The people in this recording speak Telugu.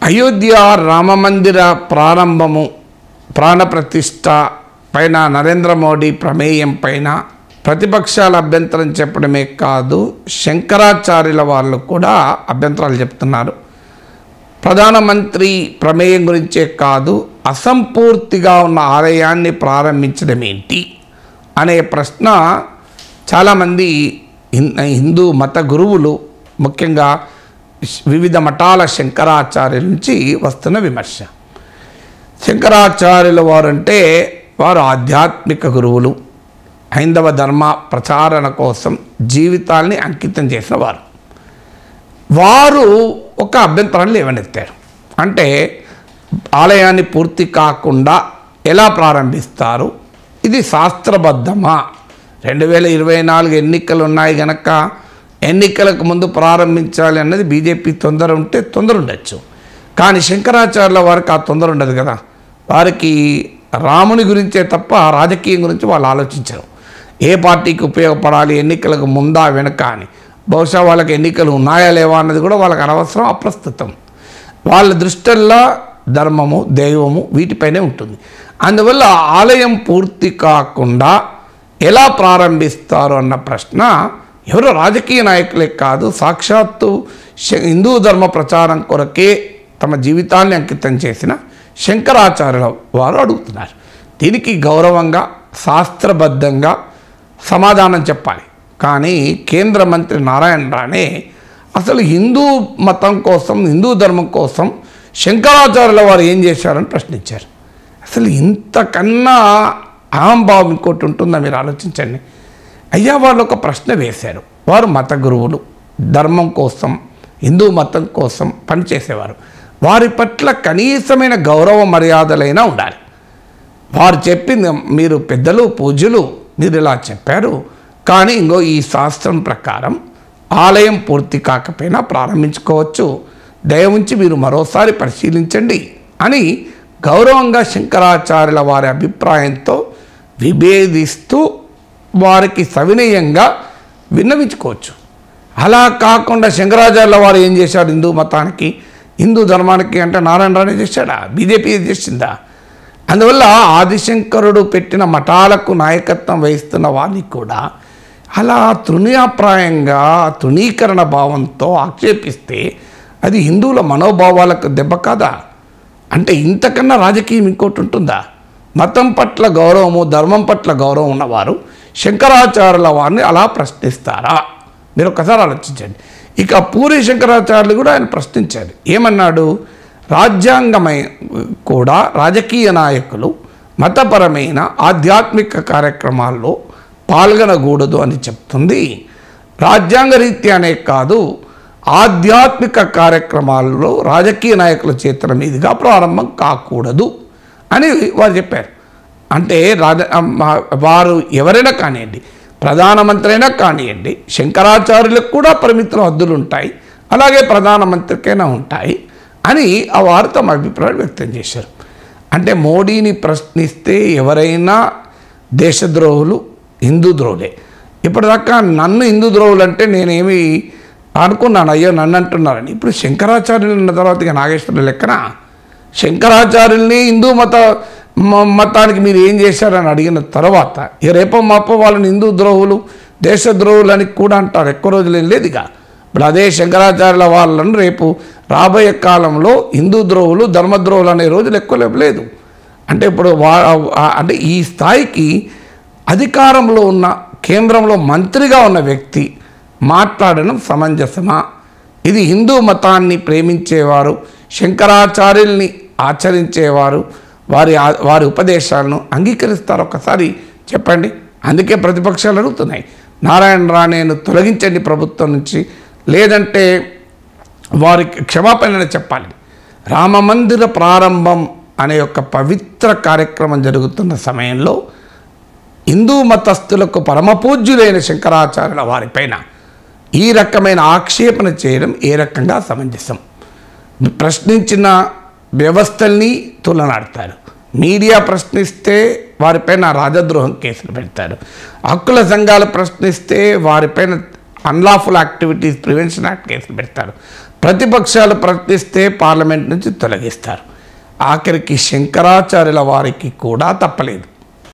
అయోధ్య రామమందిర ప్రారంభము ప్రాణప్రతిష్ఠ పైన నరేంద్ర మోడీ ప్రమేయం పైన ప్రతిపక్షాల అభ్యంతరం చెప్పడమే కాదు, శంకరాచార్యుల వాళ్ళు కూడా అభ్యంతరాలు చెప్తున్నారు. ప్రధానమంత్రి ప్రమేయం గురించే కాదు, అసంపూర్తిగా ఉన్న ఆలయాన్ని ప్రారంభించడం ఏంటి అనే ప్రశ్న చాలామంది హిందూ మత గురువులు, ముఖ్యంగా వివిధ మఠాల శంకరాచార్యుల నుంచి వస్తున్న విమర్శ. శంకరాచార్యుల వారంటే వారు ఆధ్యాత్మిక గురువులు, హైందవ ధర్మ ప్రచారణ కోసం జీవితాల్ని అంకితం చేసిన వారు. వారు ఒక అభ్యంతరాన్ని లేవనెత్తారు. అంటే ఆలయాన్ని పూర్తి కాకుండా ఎలా ప్రారంభిస్తారు, ఇది శాస్త్రబద్ధమా? 2024 ఎన్నికలు ఉన్నాయి కనుక ఎన్నికలకు ముందు ప్రారంభించాలి అన్నది బీజేపీ తొందర ఉంటే తొందర ఉండొచ్చు, కానీ శంకరాచార్యుల వారికి ఆ తొందర ఉండదు కదా. వారికి రాముని గురించే తప్ప రాజకీయం గురించి వాళ్ళు ఆలోచించరు. ఏ పార్టీకి ఉపయోగపడాలి, ఎన్నికలకు ముందా వెనక అని. బహుశా వాళ్ళకి ఎన్నికలు ఉన్నాయా లేవా అన్నది కూడా వాళ్ళకి అనవసరం, అప్రస్తుతం. వాళ్ళ దృష్టిల్లో ధర్మము, దైవము వీటిపైనే ఉంటుంది. అందువల్ల ఆలయం పూర్తి కాకుండా ఎలా ప్రారంభిస్తారు అన్న ప్రశ్న ఎవరో రాజకీయ నాయకులే కాదు, సాక్షాత్తు హిందూ ధర్మ ప్రచారం కొరకే తమ జీవితాన్ని అంకితం చేసిన శంకరాచార్యుల వారు అడుగుతున్నారు. దీనికి గౌరవంగా శాస్త్రబద్ధంగా సమాధానం చెప్పాలి. కానీ కేంద్ర మంత్రి నారాయణ రాణే అసలు హిందూ మతం కోసం, హిందూ ధర్మం కోసం శంకరాచార్యుల వారు ఏం చేశారని ప్రశ్నించారు. అసలు ఇంతకన్నా అహంభావం ఇంకోటి ఉంటుందా మీరు ఆలోచించండి. అయ్యా, వాళ్ళు ఒక ప్రశ్న వేశారు. వారు మత గురువులు, ధర్మం కోసం, హిందూ మతం కోసం పనిచేసేవారు. వారి పట్ల కనీసమైన గౌరవ మర్యాదలైనా ఉండాలి. వారు చెప్పింది, మీరు పెద్దలు పూజ్యులు, మీరు ఇలా చెప్పారు, కానీ ఇంకో ఈ శాస్త్రం ప్రకారం ఆలయం పూర్తి కాకపోయినా ప్రారంభించుకోవచ్చు, దయవుంచి మీరు మరోసారి పరిశీలించండి అని గౌరవంగా శంకరాచార్యుల వారి అభిప్రాయంతో విభేదిస్తూ వారికి సవినయంగా విన్నవించుకోవచ్చు. అలా కాకుండా శంకరాచార్యుల వారు ఏం చేశాడు హిందూ మతానికి, హిందూ ధర్మానికి అంటే నారాయణ రాణే చేశాడా, బీజేపీ చేసిందా? అందువల్ల ఆదిశంకరుడు పెట్టిన మఠాలకు నాయకత్వం వహిస్తున్న వారిని కూడా అలా తృణీయాప్రాయంగా, తృణీకరణ భావంతో ఆక్షేపిస్తే అది హిందువుల మనోభావాలకు దెబ్బ కాదా? అంటే ఇంతకన్నా రాజకీయం ఇంకోటి ఉంటుందా? మతం పట్ల గౌరవము, ధర్మం పట్ల గౌరవం ఉన్నవారు శంకరాచార్యుల వారిని అలా ప్రశ్నిస్తారా? మీరు ఒకసారి ఆలోచించండి. ఇక పూరి శంకరాచార్యులు కూడా ఆయన ప్రశ్నించారు. ఏమన్నాడు? రాజ్యాంగమై కూడా రాజకీయ నాయకులు మతపరమైన ఆధ్యాత్మిక కార్యక్రమాల్లో పాల్గొనకూడదు అని చెప్తుంది. రాజ్యాంగ రీత్యానే కాదు, ఆధ్యాత్మిక కార్యక్రమాల్లో రాజకీయ నాయకుల చేతుల మీదుగా ప్రారంభం కాకూడదు అని వారు చెప్పారు. అంటే వారు ఎవరైనా కానివ్వండి, ప్రధానమంత్రి అయినా కానివ్వండి, శంకరాచార్యులకు కూడా పరిమితుల హద్దులు ఉంటాయి, అలాగే ప్రధానమంత్రికైనా ఉంటాయి అని ఆ వారు తమ అభిప్రాయం వ్యక్తం చేశారు. అంటే మోడీని ప్రశ్నిస్తే ఎవరైనా దేశద్రోహులు, హిందూ ద్రోహులే. ఇప్పటిదాకా నన్ను హిందూ ద్రోహులు అంటే నేనేమి అనుకున్నాను, అయ్యో నన్ను అంటున్నారని. ఇప్పుడు శంకరాచార్యులు ఉన్న తర్వాత ఇక నాగేశ్వరుల లెక్కన శంకరాచార్యుల్ని హిందూ మతానికి మీరు ఏం చేశారని అడిగిన తర్వాత ఇక రేపో మాపో వాళ్ళని హిందూ ద్రోహులు, దేశద్రోహులు అని కూడా అంటారు. ఎక్కువ రోజులు ఏం లేదు. ఇక ఇప్పుడు అదే శంకరాచార్యుల వాళ్ళను రేపు రాబోయే కాలంలో హిందూ ద్రోహులు, ధర్మద్రోహులు అనే రోజులు ఎక్కువ లేదు. అంటే ఇప్పుడు అంటే ఈ స్థాయికి అధికారంలో ఉన్న, కేంద్రంలో మంత్రిగా ఉన్న వ్యక్తి మాట్లాడడం సమంజసమా? ఇది హిందూ మతాన్ని ప్రేమించేవారు, శంకరాచార్యుల్ని ఆచరించేవారు వారి ఉపదేశాలను అంగీకరిస్తారు? ఒకసారి చెప్పండి. అందుకే ప్రతిపక్షాలు అడుగుతున్నాయి, నారాయణ రాణేను తొలగించండి ప్రభుత్వం నుంచి, లేదంటే వారికి క్షమాపణ చెప్పాలి. రామమందిర ప్రారంభం అనే ఒక పవిత్ర కార్యక్రమం జరుగుతున్న సమయంలో హిందూ మతస్థులకు పరమపూజ్యులైన శంకరాచార్యుల వారిపైన ఈ రకమైన ఆక్షేపణ చేయడం ఏ రకంగా సమంజసం? ప్రశ్నించిన వ్యవస్థల్ని తులనాడతారు. మీడియా ప్రశ్నిస్తే వారిపైన రాజద్రోహం కేసులు పెడతారు. హక్కుల సంఘాలు ప్రశ్నిస్తే వారిపైన అన్లాఫుల్ యాక్టివిటీస్ ప్రివెన్షన్ యాక్ట్ కేసులు పెడతారు. ప్రతిపక్షాలు ప్రయత్నిస్తే పార్లమెంట్ నుంచి తొలగిస్తారు. ఆఖరికి శంకరాచార్యుల వారికి కూడా తప్పలేదు.